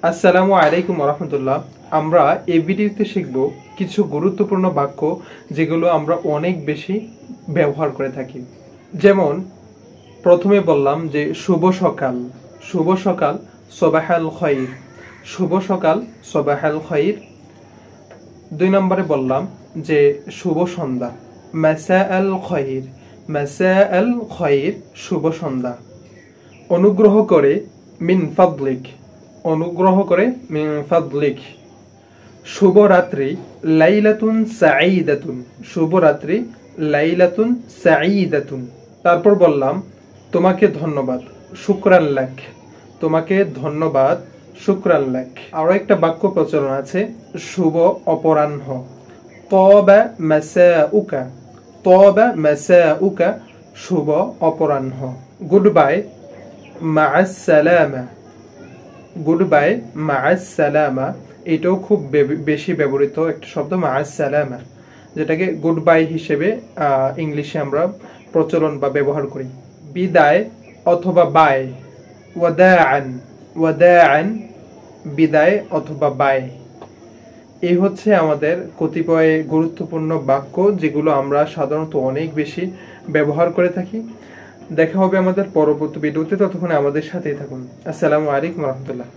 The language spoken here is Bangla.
আসসালামু আলাইকুম রাহমাতুল্লাহ। আমরা এই ভিডিওতে শিখব কিছু গুরুত্বপূর্ণ বাক্য যেগুলো আমরা অনেক বেশি ব্যবহার করে থাকি। যেমন প্রথমে বললাম যে শুভ সকাল, শুভ সকাল সবাহাল খৈর, শুভ সকাল সবাহাল খৈর। 2 নম্বরে বললাম যে শুভ সন্ধ্যা, মাসা আল খৈর, মাসা আল খৈর, শুভ সন্ধ্যা। অনুগ্রহ করে, মিন ফাদলিক, অনুগ্রহ করে, মিন ফাদলিক। শুভরাত্রি, লাইলাতুন সাঈদাতুন, শুভরাত্রি, লাইলাতুন সাঈদাতুন। তারপর বললাম তোমাকে ধন্যবাদ, শুকরান লাক, তোমাকে ধন্যবাদ, শুকরান লাক। আরো একটা বাক্য প্রচলন আছে, শুভ অপরাহ্ন, তাবা মাসাউকা, তাবা মাসাউকা, শুভ অপরাহ্ন। গুড বাই, মা'আস সালামা, গুড বাই, মা'আস সালামা। এটাও খুব বেশি ব্যবহৃত একটা শব্দ, মা'আস সালামা, যেটাকে গুড বাই হিসেবে ইংলিশে আমরা প্রচলন বা ব্যবহার করি। বিদায় অথবা বাই, ওয়াদাআন, ওয়াদাআন, বিদায় অথবা বাই। এই হচ্ছে আমাদের কতিপয় গুরুত্বপূর্ণ বাক্য যেগুলো আমরা সাধারণত অনেক বেশি ব্যবহার করে থাকি। দেখা হবে আমাদের পরবর্তী ভিডিওতে, ততক্ষণে আমাদের সাথেই থাকুন। আসসালামু আলাইকুম রহমতুল্লাহ।